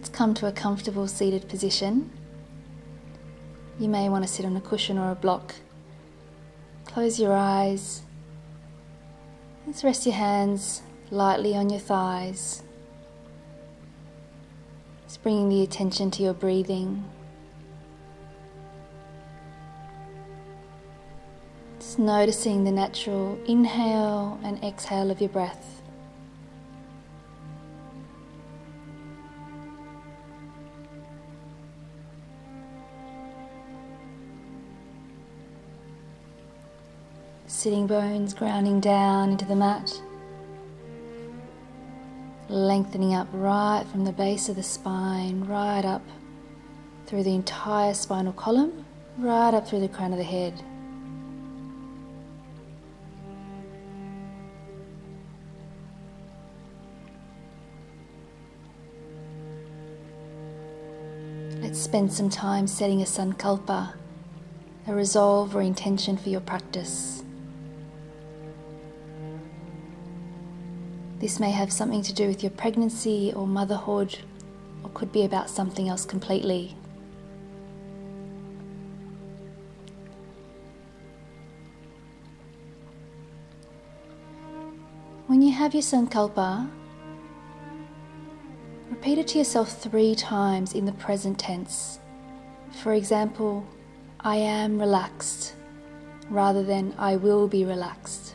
Let's come to a comfortable seated position. You may want to sit on a cushion or a block. Close your eyes. Let's rest your hands lightly on your thighs. Just bringing the attention to your breathing. Just noticing the natural inhale and exhale of your breath. Sitting bones grounding down into the mat. Lengthening up right from the base of the spine, right up through the entire spinal column, right up through the crown of the head. Let's spend some time setting a sankalpa, a resolve or intention for your practice. This may have something to do with your pregnancy or motherhood, or could be about something else completely. When you have your sankalpa, repeat it to yourself 3 times in the present tense. For example, I am relaxed, rather than I will be relaxed.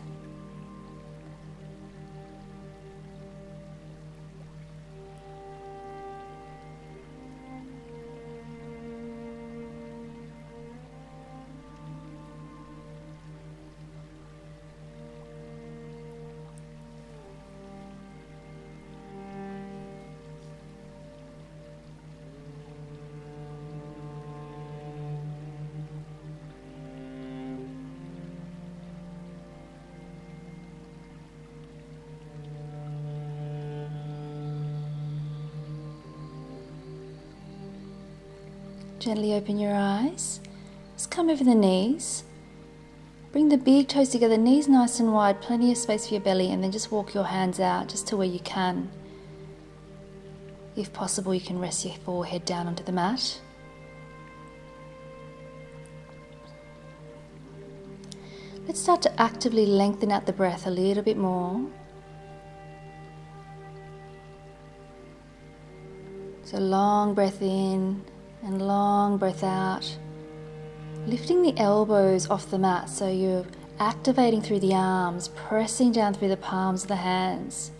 Gently open your eyes. Just come over the knees. Bring the big toes together, knees nice and wide, plenty of space for your belly, and then just walk your hands out just to where you can. If possible, you can rest your forehead down onto the mat. Let's start to actively lengthen out the breath a little bit more. So long breath in and long breath out. Lifting the elbows off the mat so you're activating through the arms, pressing down through the palms of the hands.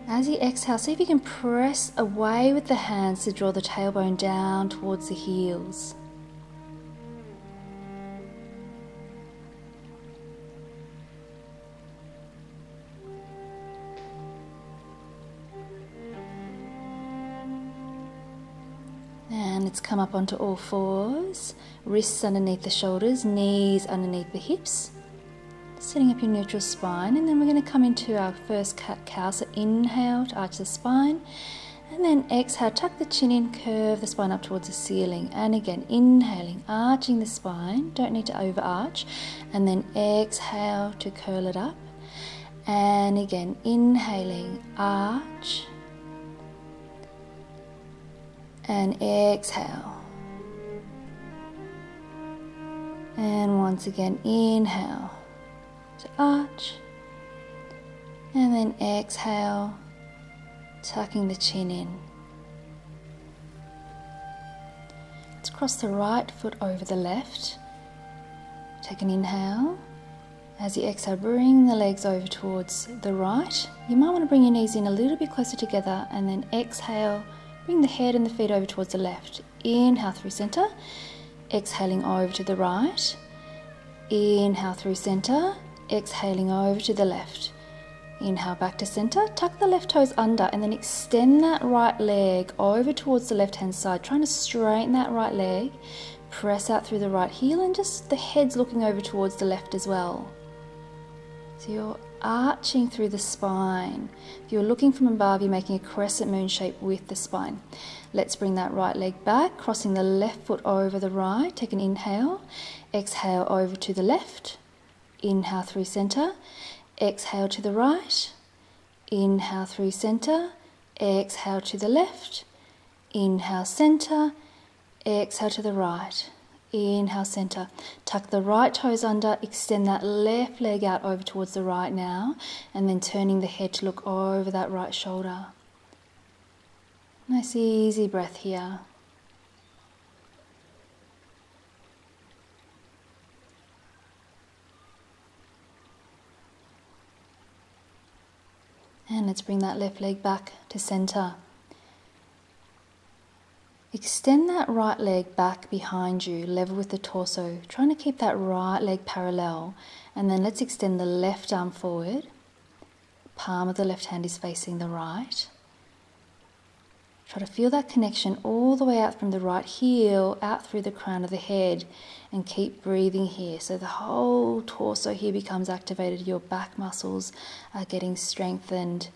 As you exhale, see if you can press away with the hands to draw the tailbone down towards the heels. And let's come up onto all fours, wrists underneath the shoulders, knees underneath the hips. Setting up your neutral spine, and then we're going to come into our first cat-cow. So inhale to arch the spine, and then exhale, tuck the chin in, curve the spine up towards the ceiling. And again, inhaling, arching the spine, don't need to overarch, and then exhale to curl it up. And again, inhaling, arch, and exhale. And once again, inhale to arch, and then exhale, tucking the chin in. Let's cross the right foot over the left. Take an inhale. As you exhale, bring the legs over towards the right. You might want to bring your knees in a little bit closer together, and then exhale, bring the head and the feet over towards the left. Inhale through center, exhaling over to the right. Inhale through center, exhaling over to the left. Inhale back to center, tuck the left toes under, and then extend that right leg over towards the left hand side, trying to straighten that right leg. Press out through the right heel, and just the head's looking over towards the left as well. So you're arching through the spine. If you're looking from above, you're making a crescent moon shape with the spine. Let's bring that right leg back, crossing the left foot over the right. Take an inhale, exhale over to the left. Inhale through center, exhale to the right. Inhale through center, exhale to the left, inhale center, exhale to the right, inhale center. Tuck the right toes under, extend that left leg out over towards the right now, and then turning the head to look over that right shoulder. Nice easy breath here. And let's bring that left leg back to center. Extend that right leg back behind you, level with the torso, trying to keep that right leg parallel. And then let's extend the left arm forward. Palm of the left hand is facing the right. Try to feel that connection all the way out from the right heel, out through the crown of the head, and keep breathing here. So the whole torso here becomes activated, your back muscles are getting strengthened.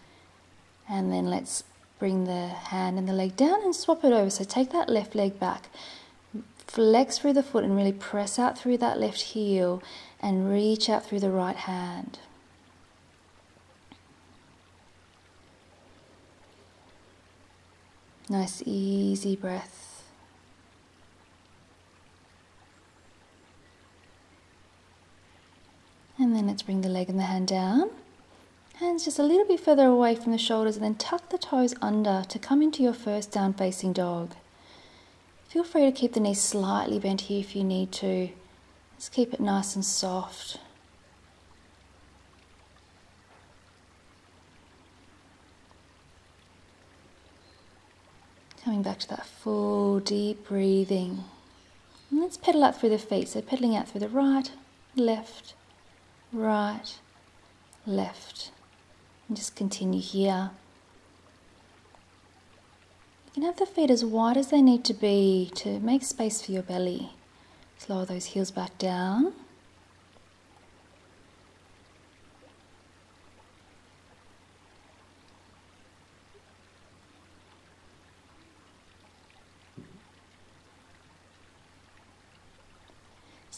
And then let's bring the hand and the leg down and swap it over. So take that left leg back, flex through the foot and really press out through that left heel and reach out through the right hand. Nice easy breath. And then let's bring the leg and the hand down. Hands just a little bit further away from the shoulders, and then tuck the toes under to come into your first down facing dog. Feel free to keep the knees slightly bent here if you need to. Just keep it nice and soft. Coming back to that full deep breathing. And let's pedal out through the feet. So pedaling out through the right, left, left. And just continue here. You can have the feet as wide as they need to be to make space for your belly. Let's lower those heels back down.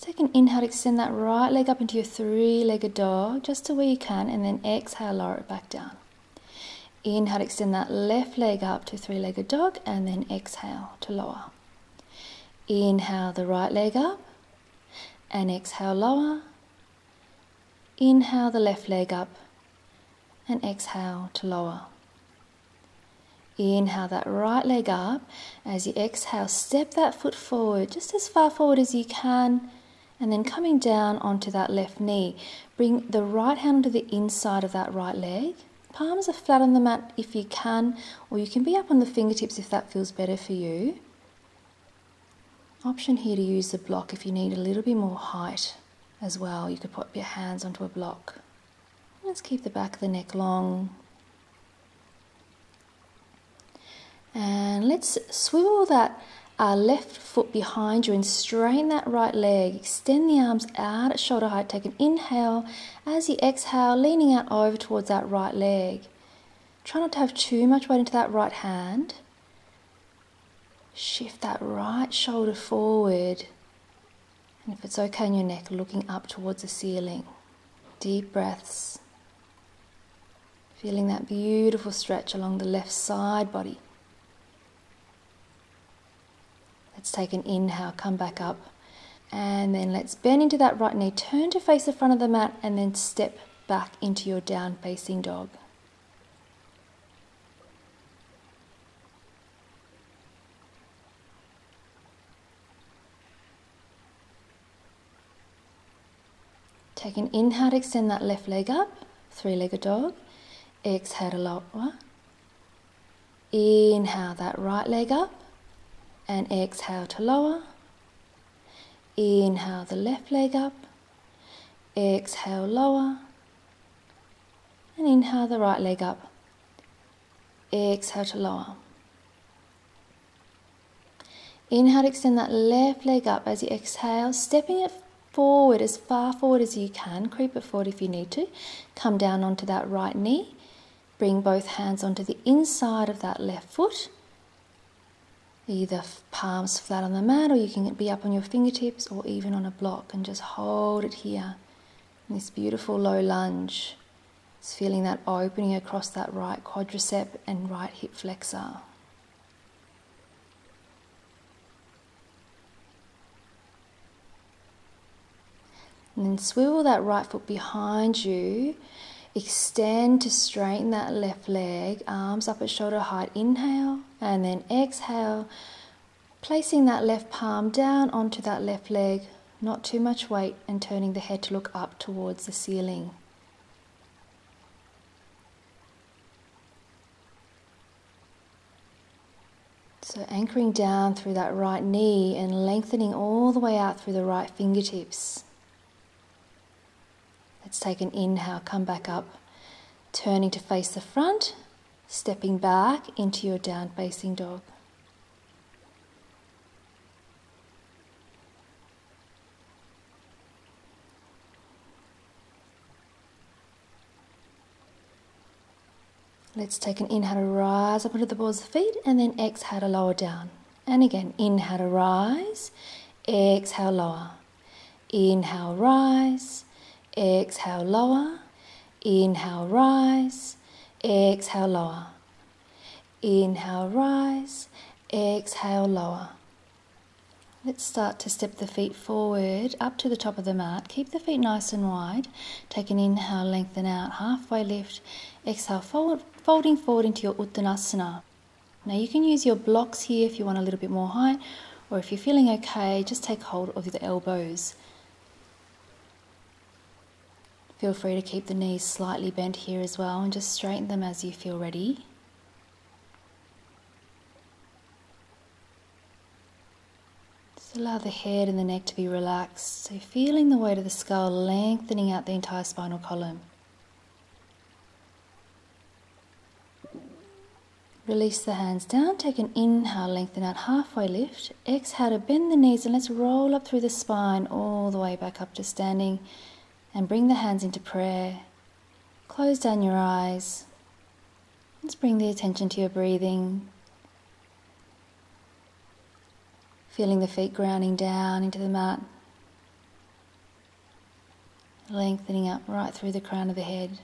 Take an inhale, extend that right leg up into your three-legged dog, just to where you can, and then exhale, lower it back down. Inhale, extend that left leg up to three-legged dog, and then exhale to lower. Inhale the right leg up, and exhale, lower. Inhale the left leg up, and exhale to lower. Inhale that right leg up. As you exhale, step that foot forward, just as far forward as you can, and then coming down onto that left knee. Bring the right hand to the inside of that right leg. Palms are flat on the mat if you can, or you can be up on the fingertips if that feels better for you. Option here to use the block if you need a little bit more height as well. You could put your hands onto a block. Let's keep the back of the neck long. And let's swivel that left foot behind you and straighten that right leg. Extend the arms out at shoulder height. Take an inhale. As you exhale, leaning out over towards that right leg. Try not to have too much weight into that right hand. Shift that right shoulder forward. And if it's okay in your neck, looking up towards the ceiling. Deep breaths. Feeling that beautiful stretch along the left side body. Let's take an inhale, come back up, and then let's bend into that right knee, turn to face the front of the mat, and then step back into your down facing dog. Take an inhale to extend that left leg up, three-legged dog. Exhale to lower. Inhale that right leg up. And exhale to lower. Inhale the left leg up. Exhale, lower. And inhale the right leg up. Exhale to lower. Inhale to extend that left leg up as you exhale, stepping it forward as far forward as you can. Creep it forward if you need to. Come down onto that right knee. Bring both hands onto the inside of that left foot. Either palms flat on the mat, or you can be up on your fingertips or even on a block, and just hold it here in this beautiful low lunge. Just feeling that opening across that right quadricep and right hip flexor. And then swivel that right foot behind you. Extend to straighten that left leg, arms up at shoulder height. Inhale, and then exhale, placing that left palm down onto that left leg, not too much weight, and turning the head to look up towards the ceiling. So anchoring down through that right knee and lengthening all the way out through the right fingertips. Let's take an inhale, come back up, turning to face the front, stepping back into your down facing dog. Let's take an inhale to rise up onto the balls of the feet, and then exhale to lower down. And again, inhale to rise, exhale lower. Inhale, rise, exhale lower. Inhale, rise, exhale lower. Inhale, rise, exhale lower. Let's start to step the feet forward up to the top of the mat. Keep the feet nice and wide. Take an inhale, lengthen out, halfway lift. Exhale, folding forward into your Uttanasana. Now you can use your blocks here if you want a little bit more height, or if you're feeling okay, just take hold of the elbows. Feel free to keep the knees slightly bent here as well, and just straighten them as you feel ready. Just allow the head and the neck to be relaxed, so feeling the weight of the skull lengthening out the entire spinal column. Release the hands down, take an inhale, lengthen out, halfway lift. Exhale to bend the knees, and let's roll up through the spine all the way back up to standing, and bring the hands into prayer. Close down your eyes. Let's bring the attention to your breathing. Feeling the feet grounding down into the mat. Lengthening up right through the crown of the head.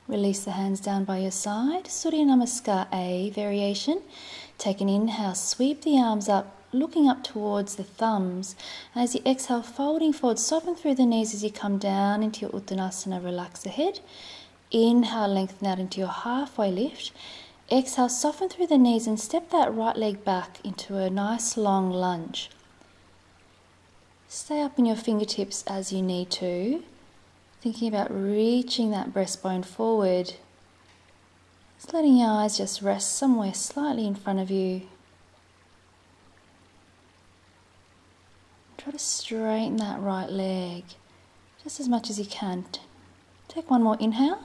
Release the hands down by your side. Surya Namaskar A variation. Take an inhale, sweep the arms up, looking up towards the thumbs. As you exhale, folding forward, soften through the knees as you come down into your Uttanasana. Relax the head. Inhale, lengthen out into your halfway lift. Exhale, soften through the knees and step that right leg back into a nice long lunge. Stay up in your fingertips as you need to. Thinking about reaching that breastbone forward. Just letting your eyes just rest somewhere slightly in front of you. Try to straighten that right leg just as much as you can. Take one more inhale.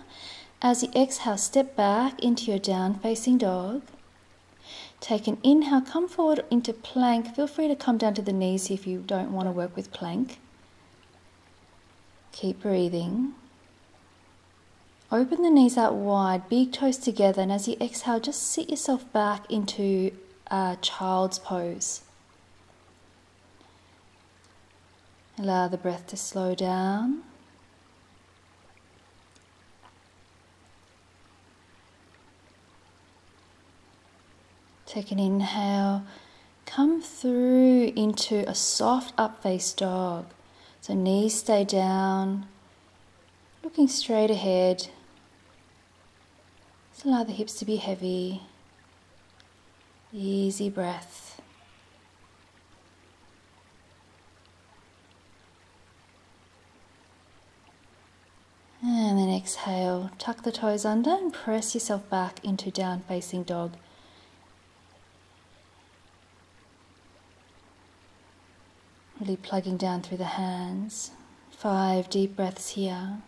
As you exhale, step back into your down facing dog. Take an inhale, come forward into plank. Feel free to come down to the knees if you don't want to work with plank. Keep breathing. Open the knees out wide, big toes together, and as you exhale, just sit yourself back into a child's pose. Allow the breath to slow down. Take an inhale, come through into a soft up face dog. So knees stay down, looking straight ahead. Just allow the hips to be heavy. Easy breath. And then exhale, tuck the toes under and press yourself back into down facing dog. Really plugging down through the hands. 5 deep breaths here.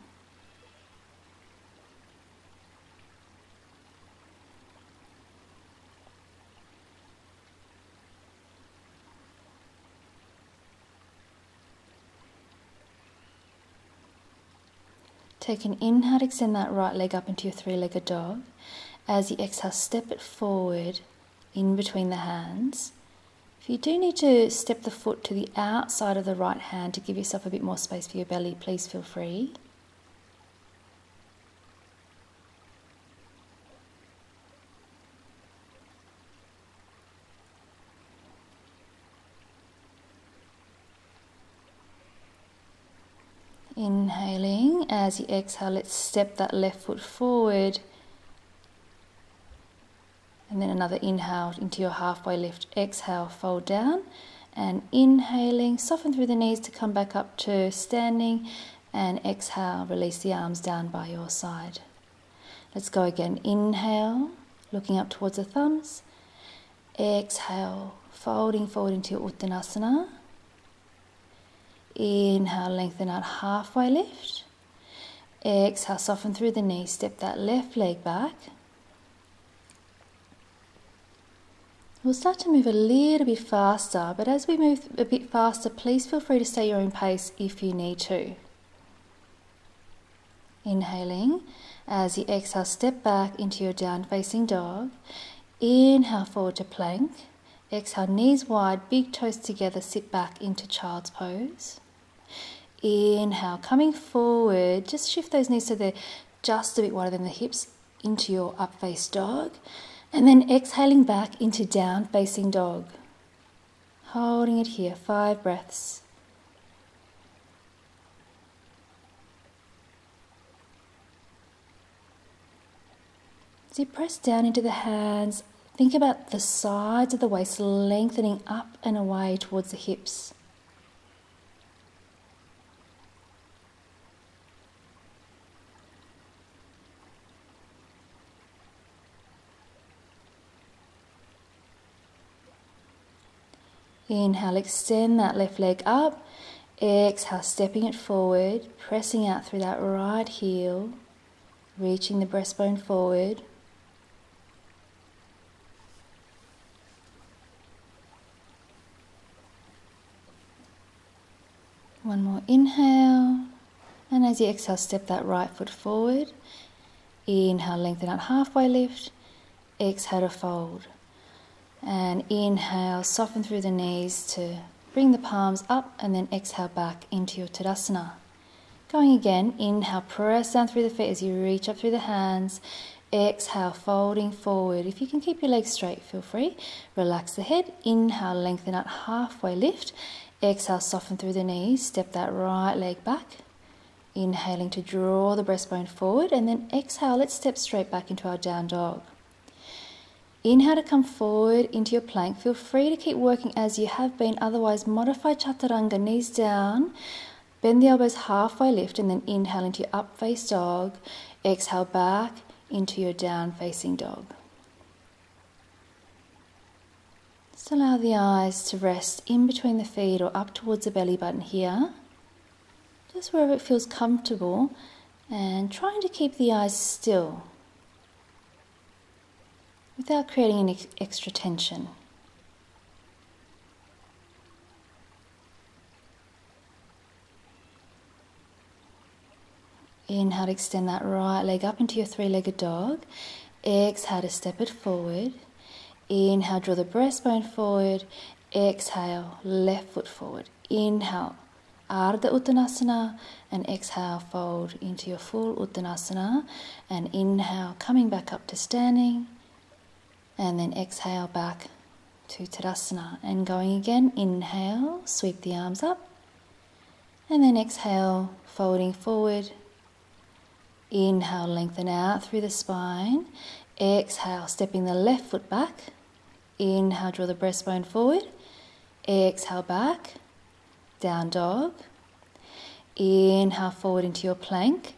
Take an inhale, extend that right leg up into your 3-legged dog. As you exhale, step it forward in between the hands. If you do need to step the foot to the outside of the right hand to give yourself a bit more space for your belly, please feel free. Inhaling, as you exhale, let's step that left foot forward. And then another inhale into your halfway lift. Exhale, fold down. And inhaling, soften through the knees to come back up to standing. And exhale, release the arms down by your side. Let's go again. Inhale, looking up towards the thumbs. Exhale, folding forward into your Uttanasana. Inhale, lengthen out, halfway lift. Exhale, soften through the knees, step that left leg back. We'll start to move a little bit faster, but as we move a bit faster, please feel free to stay at your own pace if you need to. Inhaling, as you exhale, step back into your down facing dog. Inhale, forward to plank. Exhale, knees wide, big toes together, sit back into child's pose. Inhale, coming forward, just shift those knees so they're just a bit wider than the hips into your up face dog. And then exhaling back into down facing dog. Holding it here, 5 breaths. As you press down into the hands, think about the sides of the waist lengthening up and away towards the hips. Inhale, extend that left leg up. Exhale, stepping it forward, pressing out through that right heel, reaching the breastbone forward. One more inhale, and as you exhale, step that right foot forward. Inhale, lengthen out, halfway lift. Exhale to fold. And inhale, soften through the knees to bring the palms up, and then exhale back into your Tadasana. Going again, inhale, press down through the feet as you reach up through the hands. Exhale, folding forward. If you can keep your legs straight, feel free. Relax the head. Inhale, lengthen out, halfway lift. Exhale, soften through the knees. Step that right leg back. Inhaling to draw the breastbone forward, and then exhale, let's step straight back into our down dog. Inhale to come forward into your plank. Feel free to keep working as you have been, otherwise modify chaturanga, knees down, bend the elbows, halfway lift, and then inhale into your up face dog. Exhale back into your down facing dog. Just allow the eyes to rest in between the feet or up towards the belly button here, just wherever it feels comfortable, and trying to keep the eyes still without creating any extra tension. Inhale to extend that right leg up into your 3-legged dog. Exhale to step it forward. Inhale, draw the breastbone forward. Exhale, left foot forward. Inhale, Ardha Uttanasana, and exhale, fold into your full Uttanasana. And inhale, coming back up to standing. And then exhale back to Tadasana. And going again, inhale, sweep the arms up. And then exhale, folding forward. Inhale, lengthen out through the spine. Exhale, stepping the left foot back. Inhale, draw the breastbone forward. Exhale back, down dog. Inhale, forward into your plank.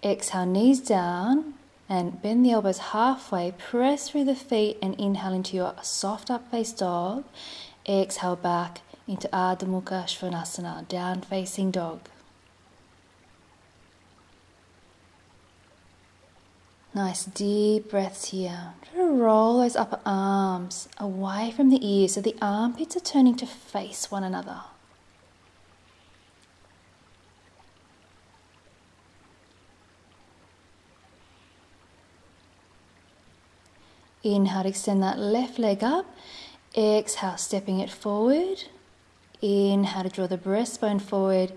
Exhale, knees down. And bend the elbows halfway, press through the feet, and inhale into your soft up face dog. Exhale back into Ardha Mukha Svanasana, down facing dog. Nice deep breaths here. Try to roll those upper arms away from the ears so the armpits are turning to face one another. Inhale to extend that left leg up. Exhale, stepping it forward. Inhale to draw the breastbone forward.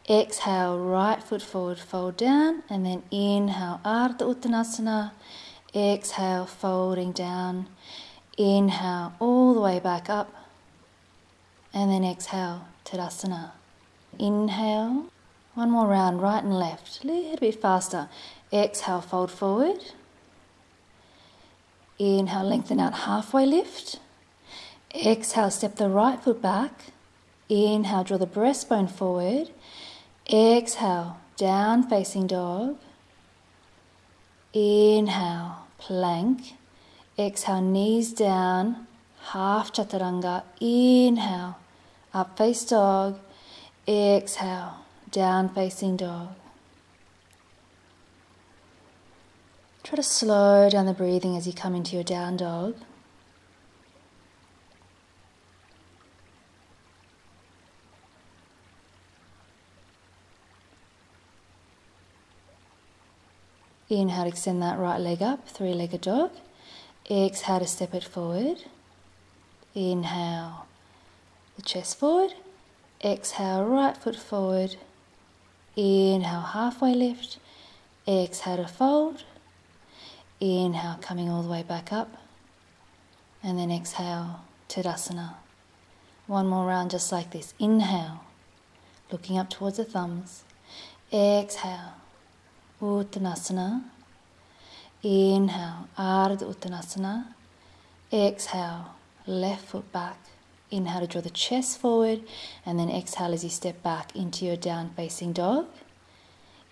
Exhale, right foot forward, fold down. And then inhale, Ardha Uttanasana. Exhale, folding down. Inhale, all the way back up. And then exhale, Tadasana. Inhale. One more round, right and left. A little bit faster. Exhale, fold forward. Inhale, lengthen out, halfway lift. Exhale, step the right foot back. Inhale, draw the breastbone forward. Exhale, down facing dog. Inhale, plank. Exhale, knees down, half chaturanga. Inhale, up face dog. Exhale, down facing dog. Try to slow down the breathing as you come into your down dog. Inhale to extend that right leg up, three-legged dog. Exhale to step it forward. Inhale, the chest forward. Exhale, right foot forward. Inhale, halfway lift. Exhale to fold. Inhale, coming all the way back up. And then exhale, Tadasana. One more round just like this. Inhale, looking up towards the thumbs. Exhale, Uttanasana. Inhale, Ardha Uttanasana. Exhale, left foot back. Inhale to draw the chest forward, and then exhale as you step back into your down facing dog.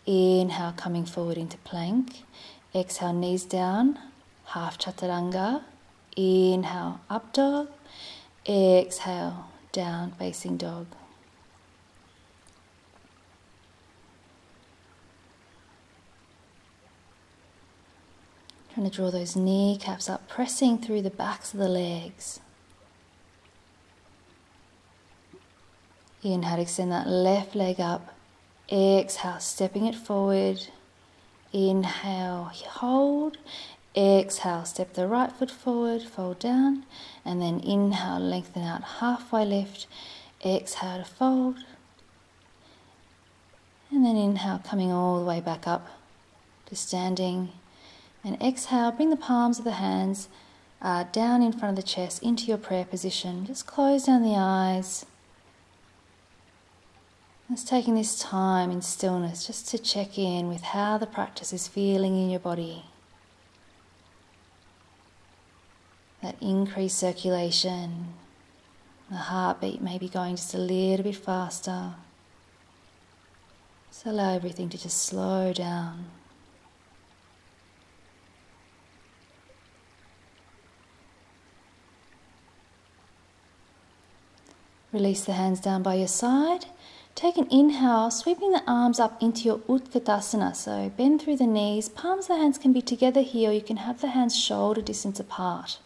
Inhale, coming forward into plank. Exhale, knees down, half chaturanga. Inhale, up dog. Exhale, down facing dog. Trying to draw those kneecaps up, pressing through the backs of the legs. Inhale, extend that left leg up. Exhale, stepping it forward. Inhale, hold. Exhale, step the right foot forward, fold down. And then inhale, lengthen out, halfway lift. Exhale to fold. And then inhale, coming all the way back up to standing. And exhale, bring the palms of the hands down in front of the chest into your prayer position. Just close down the eyes. Just taking this time in stillness just to check in with how the practice is feeling in your body. That increased circulation, the heartbeat may be going just a little bit faster. So allow everything to just slow down. Release the hands down by your side. Take an inhale, sweeping the arms up into your Utkatasana. So bend through the knees. Palms of the hands can be together here, or you can have the hands shoulder distance apart.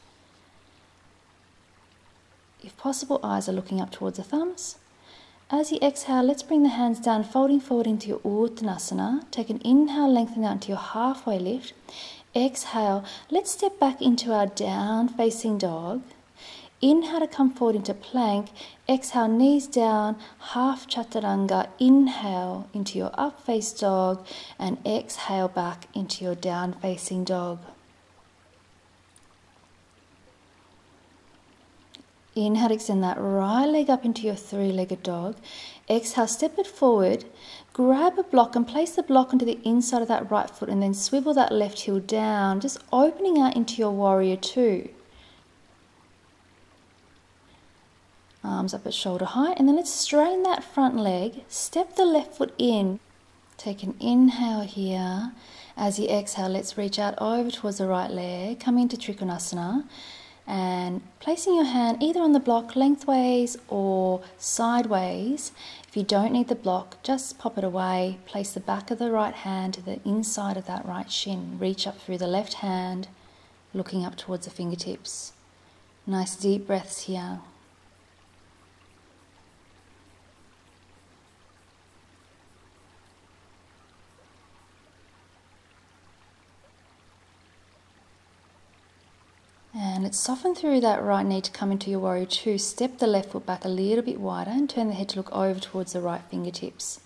If possible, eyes are looking up towards the thumbs. As you exhale, let's bring the hands down, folding forward into your Uttanasana. Take an inhale, lengthen out into your halfway lift. Exhale, let's step back into our down facing dog. Inhale to come forward into plank. Exhale, knees down, half chaturanga. Inhale into your up face dog, and exhale back into your down facing dog. Inhale to extend that right leg up into your three-legged dog. Exhale, step it forward. Grab a block and place the block onto the inside of that right foot, and then swivel that left heel down, just opening out into your warrior two. Arms up at shoulder height, and then let's straighten that front leg. Step the left foot in. Take an inhale here. As you exhale, let's reach out over towards the right leg. Come into Trikonasana, and placing your hand either on the block lengthways or sideways. If you don't need the block, just pop it away. Place the back of the right hand to the inside of that right shin. Reach up through the left hand, looking up towards the fingertips. Nice deep breaths here. And let's soften through that right knee to come into your warrior two. Step the left foot back a little bit wider and turn the head to look over towards the right fingertips.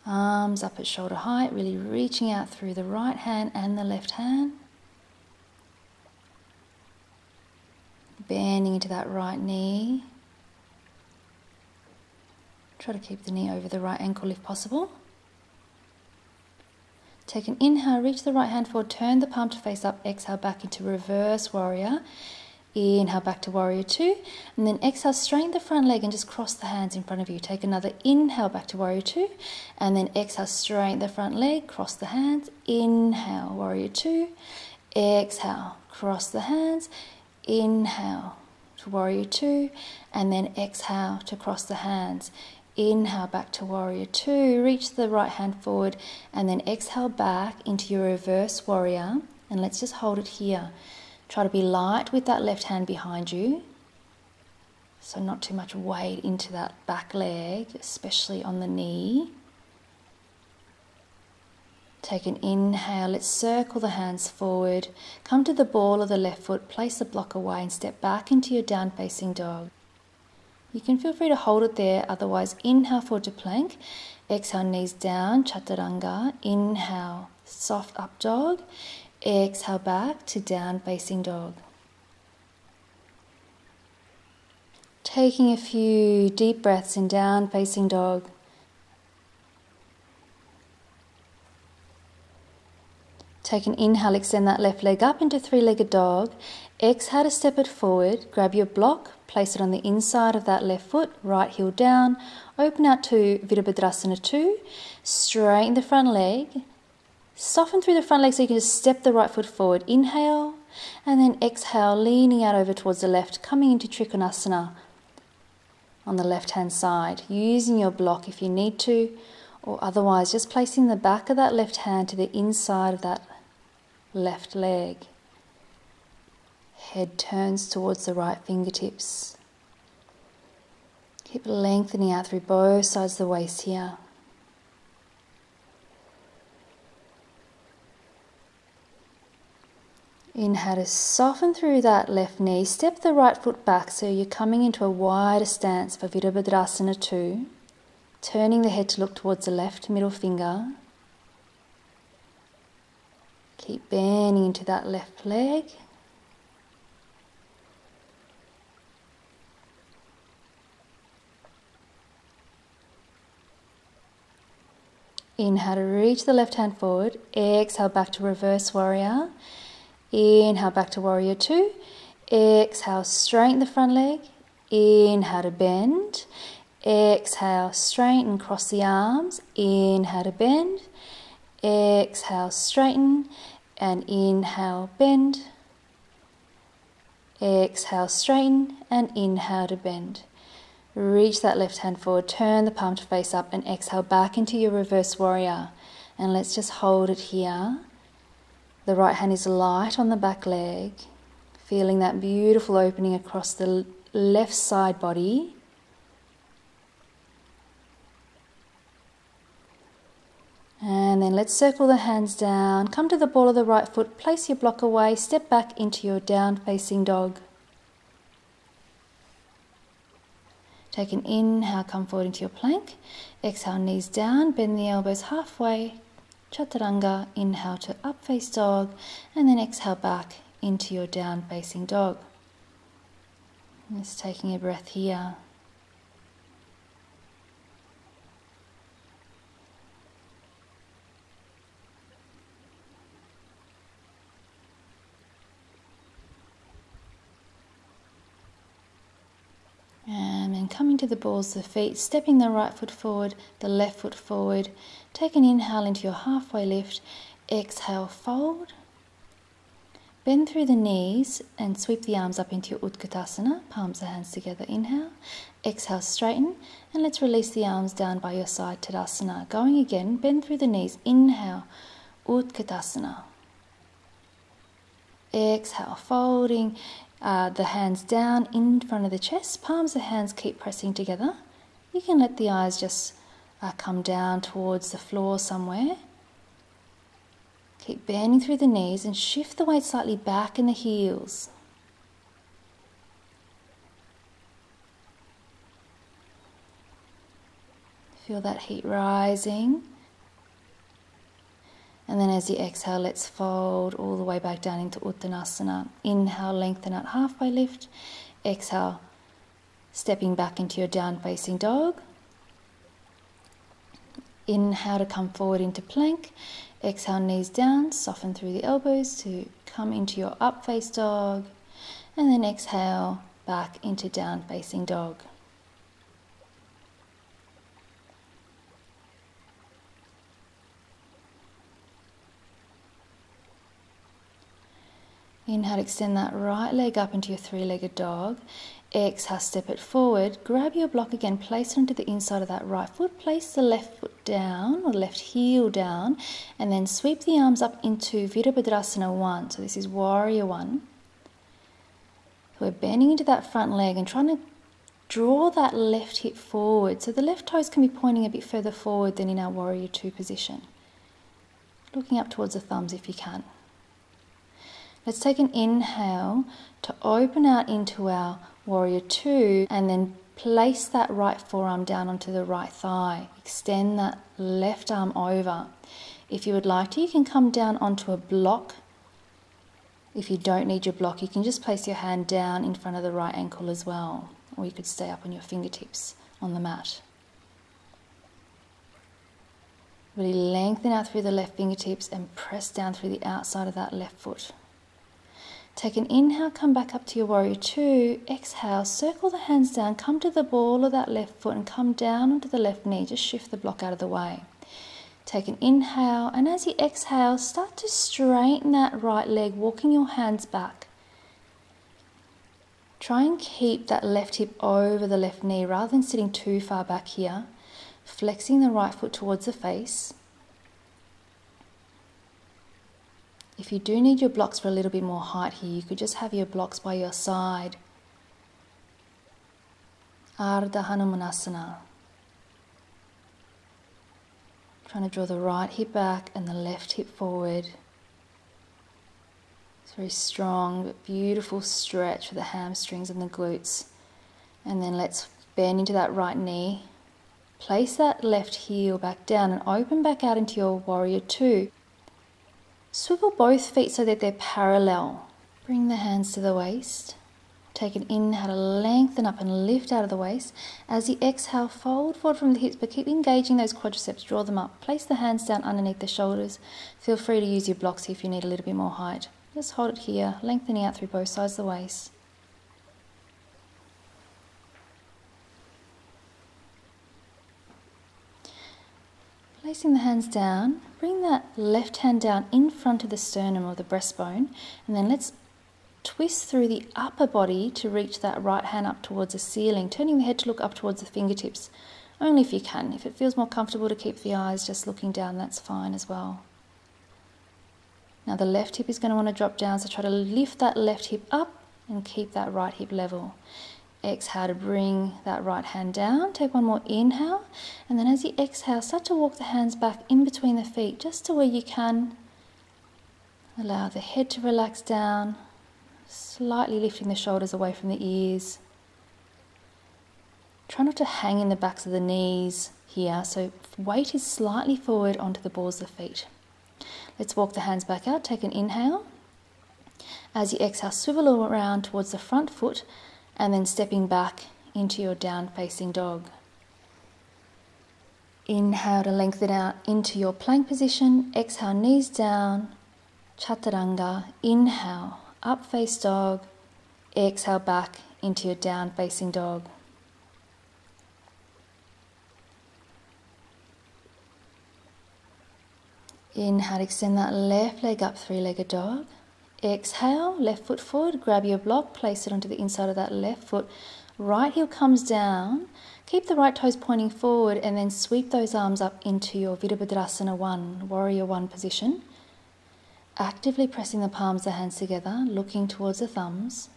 Arms up at shoulder height, really reaching out through the right hand and the left hand. Bending into that right knee. Try to keep the knee over the right ankle if possible. Take an inhale, reach the right hand forward, turn the palm to face up, exhale back into reverse warrior. Inhale back to warrior two, and then exhale, straighten the front leg and just cross the hands in front of you. Take another inhale back to warrior two, and then exhale, straighten the front leg, cross the hands. Inhale, warrior two. Exhale, cross the hands. Inhale to warrior two, and then exhale to cross the hands. Inhale back to warrior two, reach the right hand forward, and then exhale back into your reverse warrior. And let's just hold it here. Try to be light with that left hand behind you, so not too much weight into that back leg, especially on the knee. Take an inhale, let's circle the hands forward, come to the ball of the left foot, place the block away and step back into your down facing dog. You can feel free to hold it there, otherwise inhale forward to plank, exhale knees down, chaturanga, inhale soft up dog, exhale back to down facing dog. Taking a few deep breaths in down facing dog. Take an inhale, extend that left leg up into three-legged dog. Exhale to step it forward, grab your block, place it on the inside of that left foot, right heel down, open out to Virabhadrasana 2, straighten the front leg, soften through the front leg so you can just step the right foot forward. Inhale, and then exhale, leaning out over towards the left, coming into Trikonasana on the left-hand side, using your block if you need to, or otherwise just placing the back of that left hand to the inside of that left leg. Head turns towards the right fingertips. Keep lengthening out through both sides of the waist here. Inhale to soften through that left knee. Step the right foot back so you're coming into a wider stance for Virabhadrasana 2. Turning the head to look towards the left middle finger. Keep bending into that left leg. Inhale to reach the left hand forward. Exhale back to reverse warrior. Inhale back to warrior two. Exhale, straighten the front leg. Inhale to bend. Exhale, straighten, cross the arms. Inhale to bend. Exhale, straighten. And inhale, bend. Exhale, straighten. And inhale to bend. Reach that left hand forward. Turn the palm to face up. And exhale back into your reverse warrior. And let's just hold it here. The right hand is light on the back leg. Feeling that beautiful opening across the left side body. And then let's circle the hands down. Come to the ball of the right foot. Place your block away. Step back into your down facing dog. Take an inhale, come forward into your plank. Exhale, knees down. Bend the elbows halfway. Chaturanga. Inhale to up face dog. And then exhale back into your down facing dog. Just taking a breath here. And then coming to the balls of the feet, stepping the right foot forward, the left foot forward. Take an inhale into your halfway lift. Exhale, fold. Bend through the knees and sweep the arms up into your Utkatasana. Palms of hands together, inhale. Exhale, straighten. And let's release the arms down by your side, Tadasana. Going again, bend through the knees, inhale, Utkatasana. Exhale, folding the hands down in front of the chest. Palms of hands keep pressing together. You can let the eyes just come down towards the floor somewhere. Keep bending through the knees and shift the weight slightly back in the heels. Feel that heat rising. And then as you exhale, let's fold all the way back down into Uttanasana. Inhale, lengthen out, halfway lift. Exhale, stepping back into your down facing dog. Inhale to come forward into plank. Exhale, knees down, soften through the elbows to come into your up face dog. And then exhale, back into down facing dog. Inhale, extend that right leg up into your three-legged dog. Exhale, step it forward. Grab your block again, place it onto the inside of that right foot. Place the left foot down, or left heel down, and then sweep the arms up into Virabhadrasana 1. So this is Warrior 1. We're bending into that front leg and trying to draw that left hip forward. So the left toes can be pointing a bit further forward than in our Warrior 2 position. Looking up towards the thumbs if you can. Let's take an inhale to open out into our Warrior 2 and then place that right forearm down onto the right thigh. Extend that left arm over. If you would like to, you can come down onto a block. If you don't need your block, you can just place your hand down in front of the right ankle as well. Or you could stay up on your fingertips on the mat. Really lengthen out through the left fingertips and press down through the outside of that left foot. Take an inhale, come back up to your Warrior 2. Exhale, circle the hands down, come to the ball of that left foot and come down onto the left knee. Just shift the block out of the way. Take an inhale, and as you exhale, start to straighten that right leg, walking your hands back. Try and keep that left hip over the left knee rather than sitting too far back here. Flexing the right foot towards the face. If you do need your blocks for a little bit more height here, you could just have your blocks by your side. Ardha Hanumanasana. Trying to draw the right hip back and the left hip forward. It's very strong but beautiful stretch for the hamstrings and the glutes. And then let's bend into that right knee. Place that left heel back down and open back out into your Warrior 2. Swivel both feet so that they're parallel. Bring the hands to the waist. Take an inhale to lengthen up and lift out of the waist. As you exhale, fold forward from the hips, but keep engaging those quadriceps. Draw them up. Place the hands down underneath the shoulders. Feel free to use your blocks if you need a little bit more height. Just hold it here, lengthening out through both sides of the waist. Placing the hands down, bring that left hand down in front of the sternum or the breastbone, and then let's twist through the upper body to reach that right hand up towards the ceiling, turning the head to look up towards the fingertips, only if you can. If it feels more comfortable to keep the eyes just looking down, that's fine as well. Now the left hip is going to want to drop down, so try to lift that left hip up and keep that right hip level. Exhale to bring that right hand down. Take one more inhale, and then as you exhale, start to walk the hands back in between the feet, just to where you can. Allow the head to relax down, slightly lifting the shoulders away from the ears. Try not to hang in the backs of the knees here, so weight is slightly forward onto the balls of the feet. Let's walk the hands back out. Take an inhale. As you exhale, swivel around towards the front foot, and then stepping back into your down-facing dog. Inhale to lengthen out into your plank position. Exhale, knees down, chaturanga. Inhale, up face dog. Exhale, back into your down-facing dog. Inhale, extend that left leg up, three-legged dog. Exhale, left foot forward, grab your block, place it onto the inside of that left foot. Right heel comes down, keep the right toes pointing forward, and then sweep those arms up into your Virabhadrasana 1, Warrior 1 position. Actively pressing the palms of the hands together, looking towards the thumbs.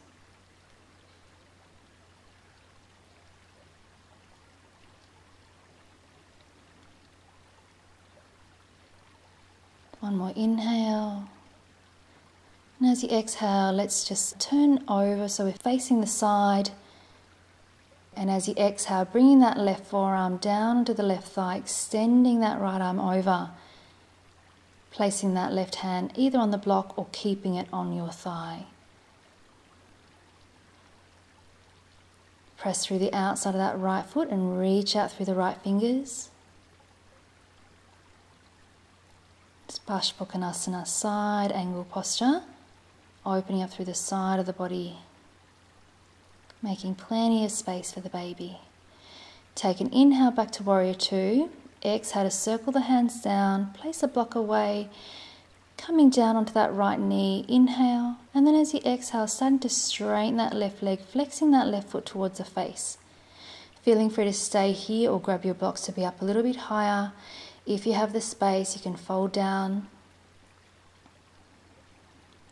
One more inhale. And as you exhale, let's just turn over so we're facing the side. And as you exhale, bringing that left forearm down onto the left thigh, extending that right arm over, placing that left hand either on the block or keeping it on your thigh. Press through the outside of that right foot and reach out through the right fingers. Paschimottanasana, side angle posture, opening up through the side of the body, making plenty of space for the baby. Take an inhale back to warrior two. Exhale to circle the hands down, place a block away, coming down onto that right knee. Inhale, and then as you exhale, starting to straighten that left leg, flexing that left foot towards the face. Feeling free to stay here or grab your blocks to be up a little bit higher. If you have the space, you can fold down.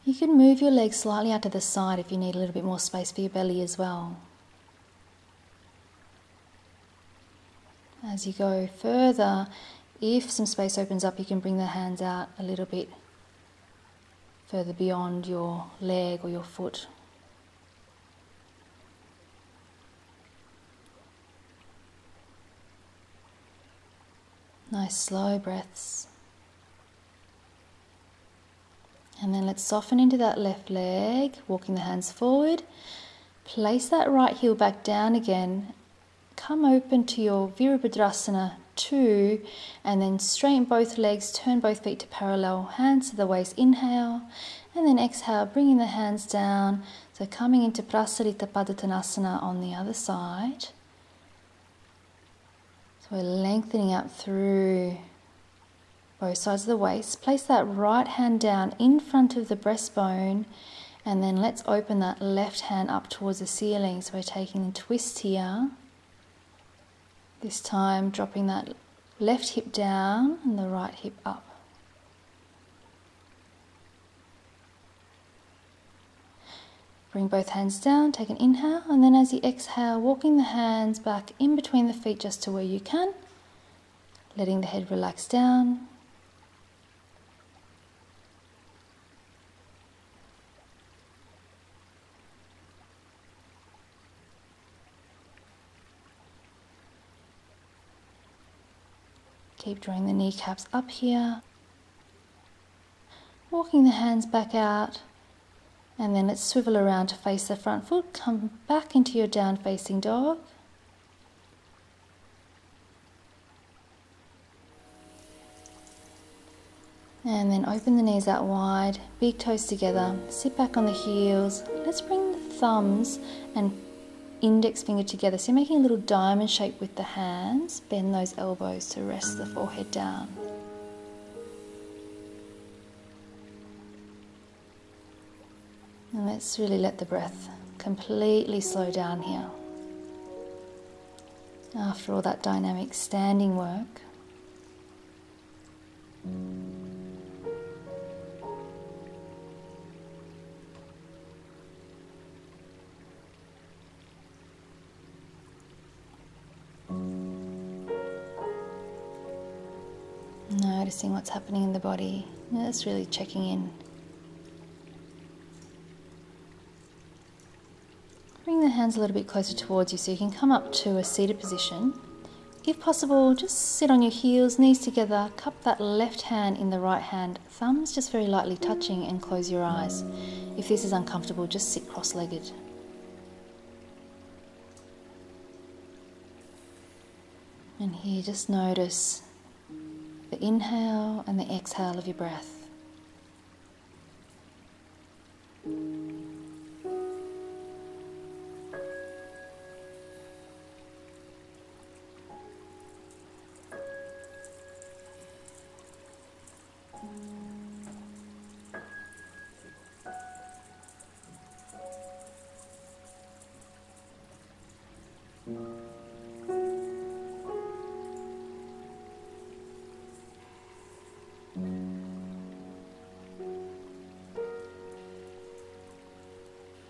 You can move your legs slightly out to the side if you need a little bit more space for your belly as well. As you go further, if some space opens up, you can bring the hands out a little bit further beyond your leg or your foot. Nice slow breaths. And then let's soften into that left leg, walking the hands forward. Place that right heel back down again. Come open to your Virabhadrasana 2, and then straighten both legs, turn both feet to parallel, hands to the waist, inhale, and then exhale, bringing the hands down. So coming into Prasarita Padottanasana on the other side. So we're lengthening up through both sides of the waist. Place that right hand down in front of the breastbone, and then let's open that left hand up towards the ceiling. So we're taking a twist here. This time dropping that left hip down and the right hip up. Bring both hands down, take an inhale, and then as you exhale, walking the hands back in between the feet just to where you can, letting the head relax down. Keep drawing the kneecaps up here. Walking the hands back out, and then let's swivel around to face the front foot. Come back into your down facing dog. And then open the knees out wide, big toes together, sit back on the heels. Let's bring the thumbs and index finger together, so you're making a little diamond shape with the hands. Bend those elbows to rest the forehead down. And let's really let the breath completely slow down here. After all that dynamic standing work. Noticing what's happening in the body. Just really checking in. Bring the hands a little bit closer towards you so you can come up to a seated position. If possible, just sit on your heels, knees together, cup that left hand in the right hand, thumbs just very lightly touching, and close your eyes. If this is uncomfortable, just sit cross-legged. And here just notice the inhale and the exhale of your breath.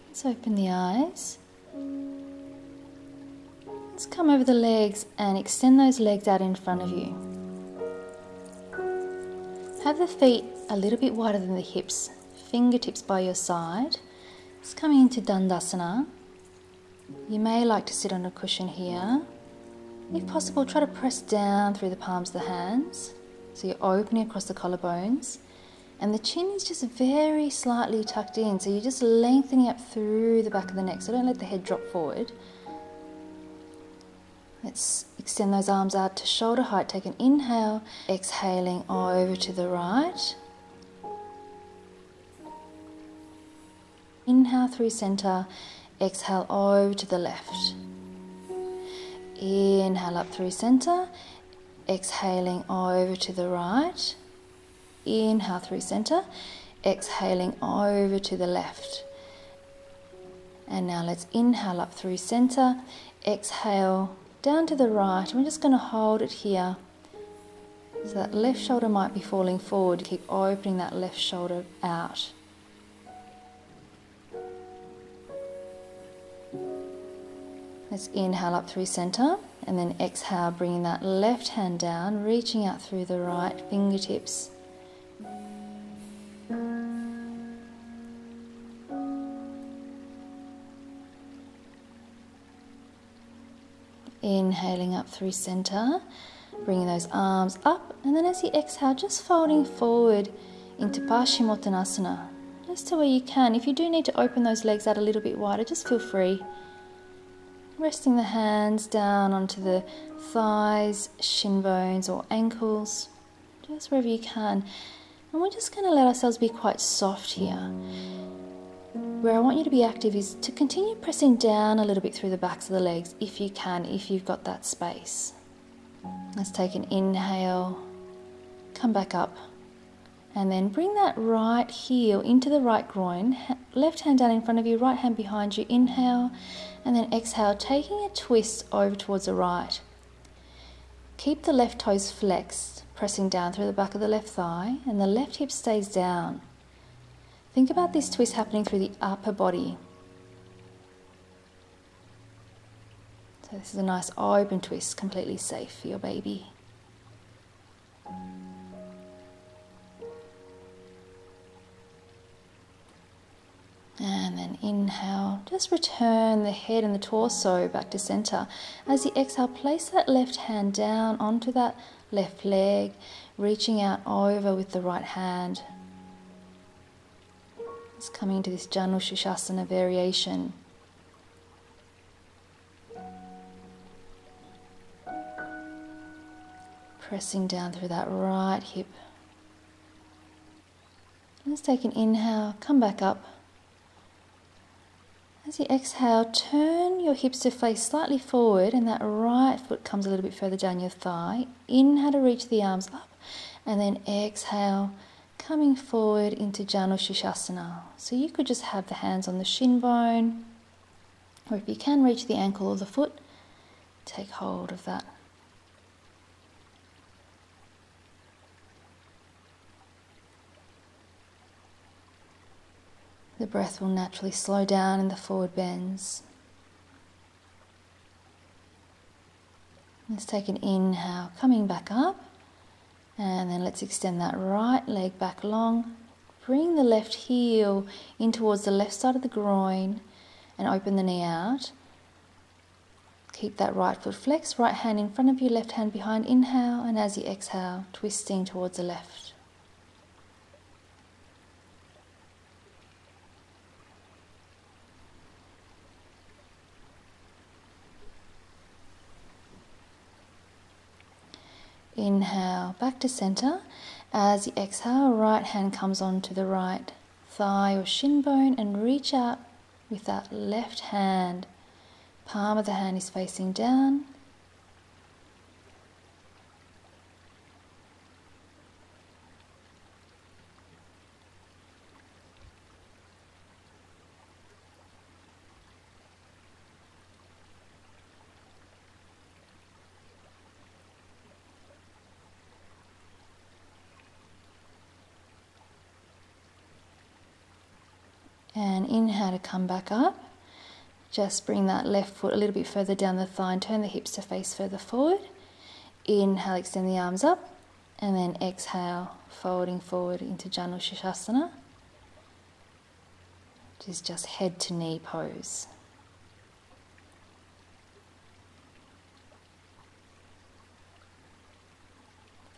Let's open the eyes. Let's come over the legs and extend those legs out in front of you. Have the feet a little bit wider than the hips, fingertips by your side. It's coming into Dandasana. You may like to sit on a cushion here. If possible, try to press down through the palms of the hands. So you're opening across the collarbones. And the chin is just very slightly tucked in. So you're just lengthening up through the back of the neck. So don't let the head drop forward. Let's extend those arms out to shoulder height. Take an inhale, exhaling over to the right. Inhale through center, exhale over to the left. Inhale up through center, exhaling over to the right. Inhale through center, exhaling over to the left. And now let's inhale up through center, exhale down to the right. We're just going to hold it here. So that left shoulder might be falling forward. Keep opening that left shoulder out. Let's inhale up through center and then exhale, bringing that left hand down, reaching out through the right fingertips. Inhaling up through center, bringing those arms up, and then as you exhale, just folding forward into Paschimottanasana, just to where you can. If you do need to open those legs out a little bit wider, just feel free. Resting the hands down onto the thighs, shin bones or ankles, just wherever you can. And we're just going to let ourselves be quite soft here. Where I want you to be active is to continue pressing down a little bit through the backs of the legs if you can, if you've got that space. Let's take an inhale, come back up, and then bring that right heel into the right groin, left hand down in front of you, right hand behind you. Inhale, and then exhale, taking a twist over towards the right. Keep the left toes flexed, pressing down through the back of the left thigh, and the left hip stays down. Think about this twist happening through the upper body. So this is a nice open twist, completely safe for your baby. And then inhale, just return the head and the torso back to center. As you exhale, place that left hand down onto that left leg, reaching out over with the right hand. It's coming into this Shavasana variation. Pressing down through that right hip. Let's take an inhale, come back up. As you exhale, turn your hips to face slightly forward and that right foot comes a little bit further down your thigh. Inhale to reach the arms up and then exhale, coming forward into Shavasana. So you could just have the hands on the shin bone, or if you can reach the ankle or the foot, take hold of that. The breath will naturally slow down in the forward bends. Let's take an inhale, coming back up. And then let's extend that right leg back long. Bring the left heel in towards the left side of the groin and open the knee out. Keep that right foot flexed, right hand in front of you, left hand behind. Inhale, and as you exhale, twisting towards the left. Inhale, back to center. As you exhale, right hand comes onto the right thigh or shin bone and reach out with that left hand. Palm of the hand is facing down. And inhale to come back up. Just bring that left foot a little bit further down the thigh and turn the hips to face further forward. Inhale, extend the arms up. And then exhale, folding forward into Shavasana, which is just head to knee pose.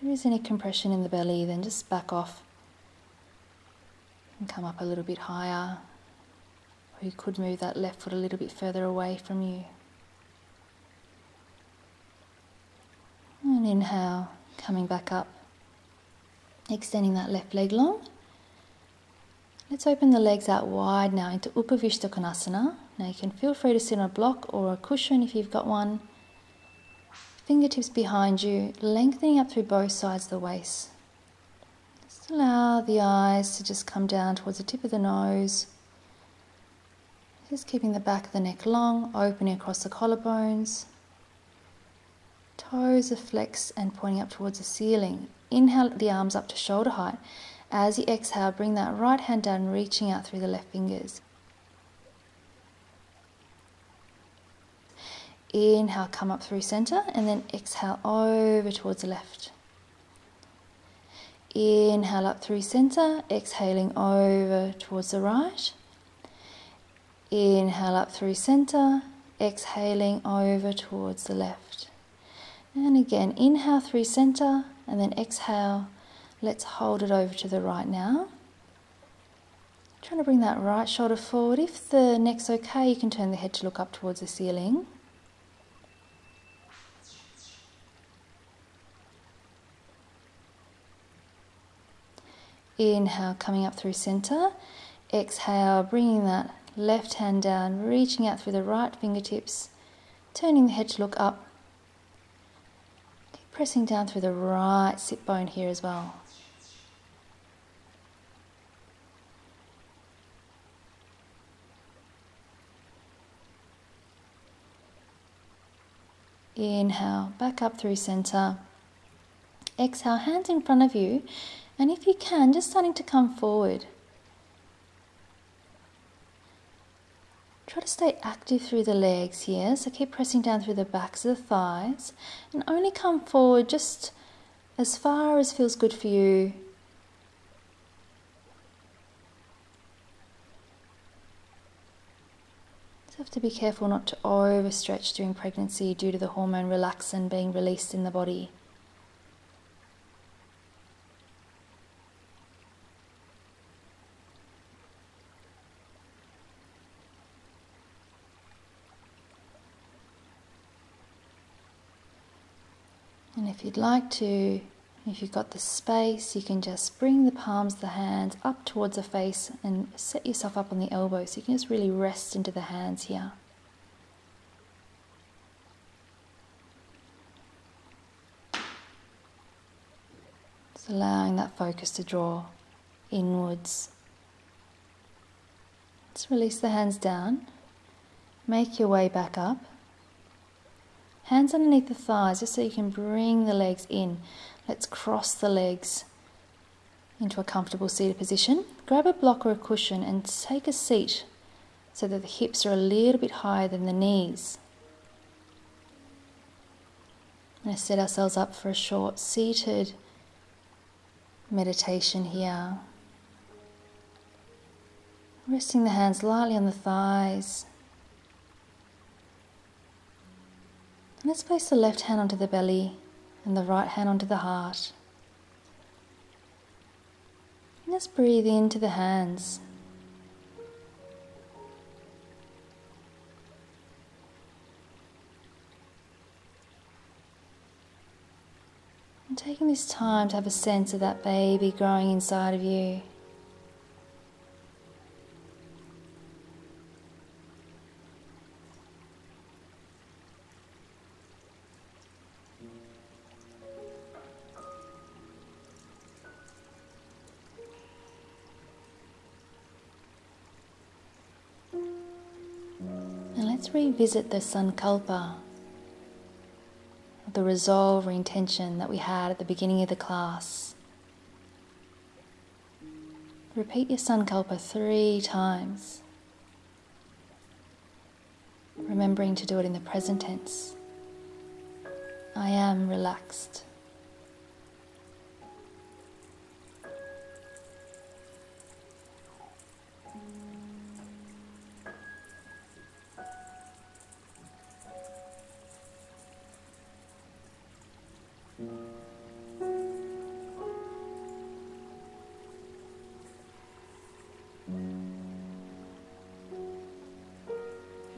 there is any compression in the belly, then just back off and come up a little bit higher. Or you could move that left foot a little bit further away from you. And inhale, coming back up, extending that left leg long. Let's open the legs out wide now into Upavishta Konasana. Now you can feel free to sit on a block or a cushion if you've got one. Fingertips behind you, lengthening up through both sides of the waist. Just allow the eyes to just come down towards the tip of the nose. Just keeping the back of the neck long, opening across the collarbones. Toes are flexed and pointing up towards the ceiling. Inhale the arms up to shoulder height. As you exhale, bring that right hand down, reaching out through the left fingers. Inhale, come up through center, and then exhale over towards the left. Inhale up through center, exhaling over towards the right. Inhale up through center, exhaling over towards the left. And again, inhale through center, and then exhale. Let's hold it over to the right now. Trying to bring that right shoulder forward. If the neck's okay, you can turn the head to look up towards the ceiling. Inhale, coming up through center. Exhale, bringing that left hand down, reaching out through the right fingertips, turning the head to look up. Keep pressing down through the right sit bone here as well. Inhale, back up through center. Exhale, hands in front of you, and if you can, just starting to come forward. Try to stay active through the legs here, so keep pressing down through the backs of the thighs, and only come forward just as far as feels good for you. Have to be careful not to overstretch during pregnancy due to the hormone relaxin being released in the body. And if you'd like to, if you've got the space, you can just bring the palms of the hands up towards the face and set yourself up on the elbows. So you can just really rest into the hands here. Just allowing that focus to draw inwards. Let's release the hands down. Make your way back up. Hands underneath the thighs, just so you can bring the legs in. Let's cross the legs into a comfortable seated position. Grab a block or a cushion and take a seat so that the hips are a little bit higher than the knees. I'm going to set ourselves up for a short seated meditation here. Resting the hands lightly on the thighs. And let's place the left hand onto the belly and the right hand onto the heart. And let's breathe into the hands. And taking this time to have a sense of that baby growing inside of you. And let's revisit the sankalpa, the resolve or intention that we had at the beginning of the class. Repeat your sankalpa 3 times, remembering to do it in the present tense. I am relaxed.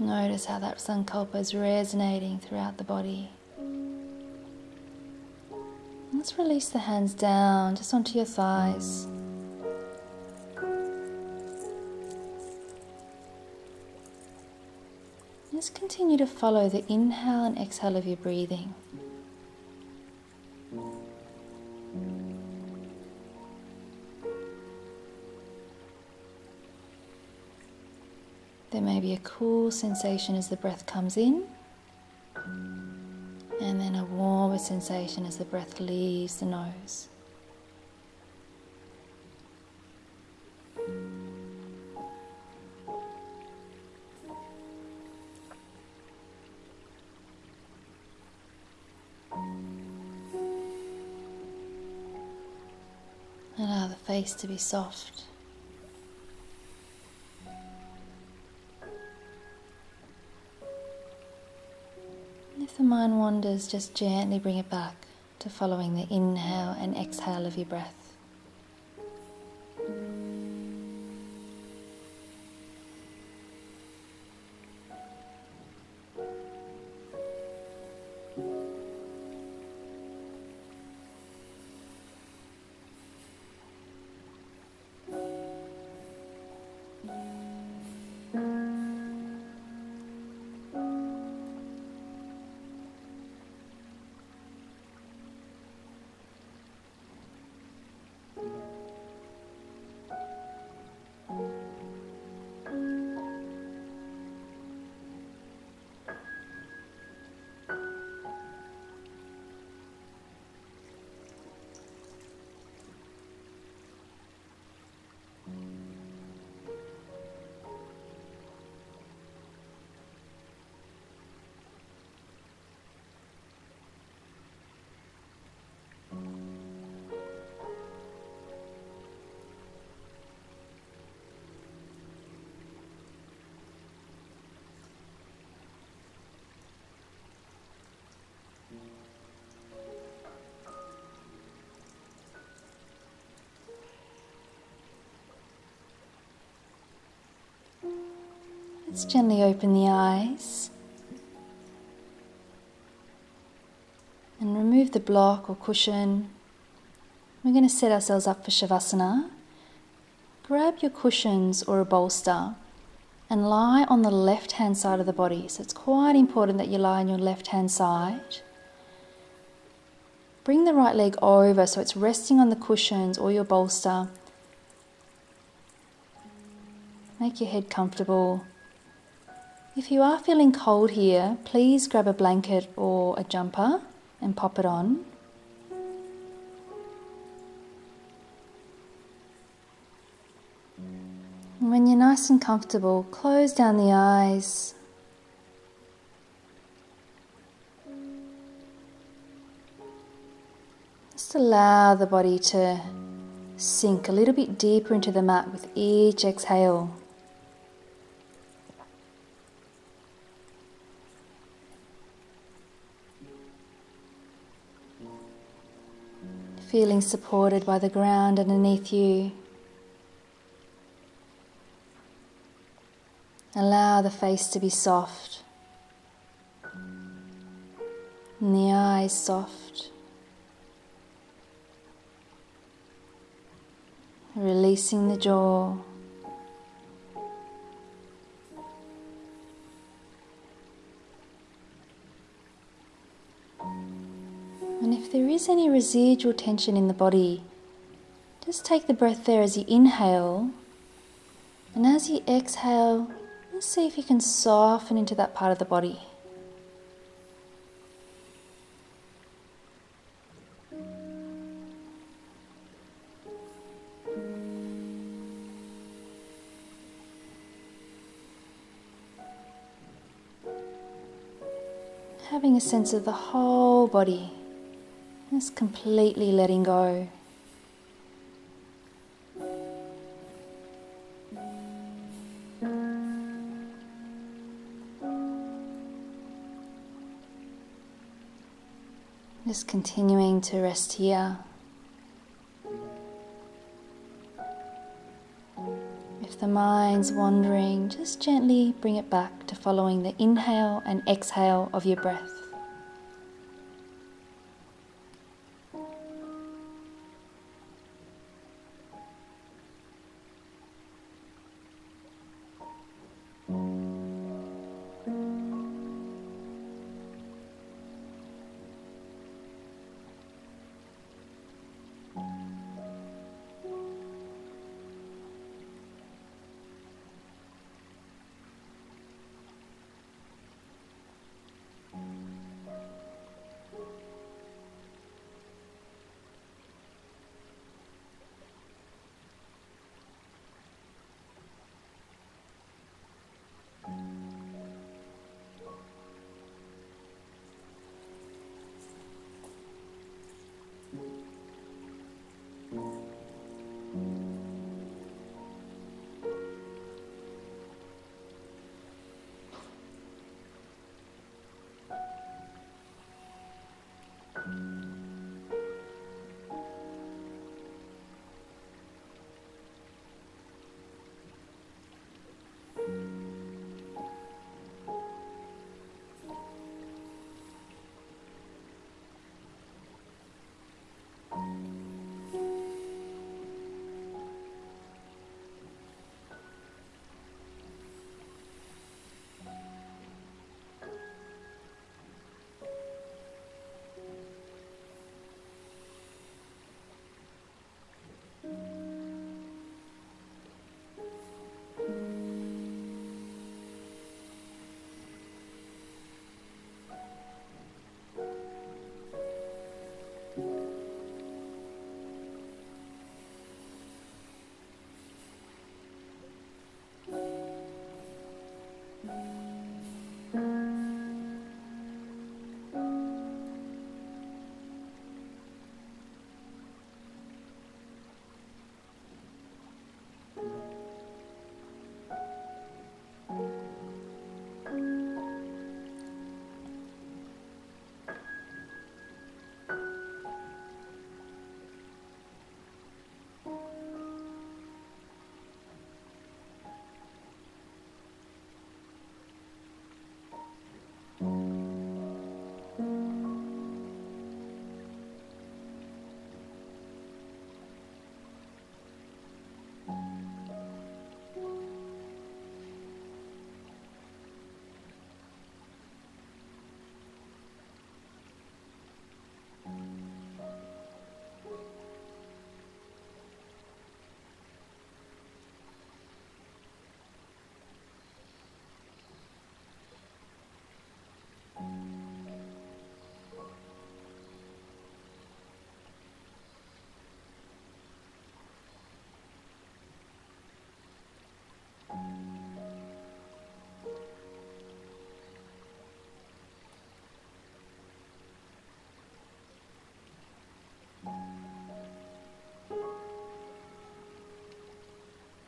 Notice how that sankalpa is resonating throughout the body. Let's release the hands down, just onto your thighs. Just continue to follow the inhale and exhale of your breathing. There may be a cool sensation as the breath comes in, and then a warmer sensation as the breath leaves the nose. Allow the face to be soft. If the mind wanders, just gently bring it back to following the inhale and exhale of your breath. Let's gently open the eyes and remove the block or cushion. We're going to set ourselves up for Shavasana. Grab your cushions or a bolster and lie on the left hand side of the body. So it's quite important that you lie on your left hand side. Bring the right leg over so it's resting on the cushions or your bolster. Make your head comfortable. If you are feeling cold here, please grab a blanket or a jumper and pop it on. And when you're nice and comfortable, close down the eyes. Just allow the body to sink a little bit deeper into the mat with each exhale. Feeling supported by the ground underneath you. Allow the face to be soft and the eyes soft. Releasing the jaw. And if there is any residual tension in the body, just take the breath there as you inhale, and as you exhale, let's see if you can soften into that part of the body. Having a sense of the whole body. Just completely letting go. Just continuing to rest here. If If the mind's wandering, just gently bring it back to following the inhale and exhale of your breath.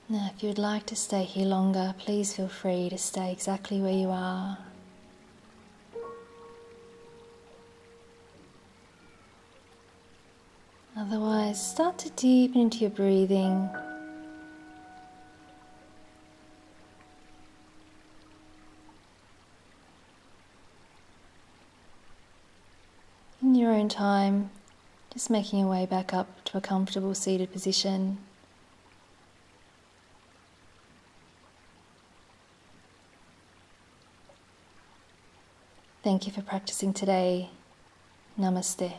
Now, if you'd like to stay here longer, please feel free to stay exactly where you are. Otherwise, start to deepen into your breathing. In your own time, just making your way back up to a comfortable seated position. Thank you for practicing today. Namaste.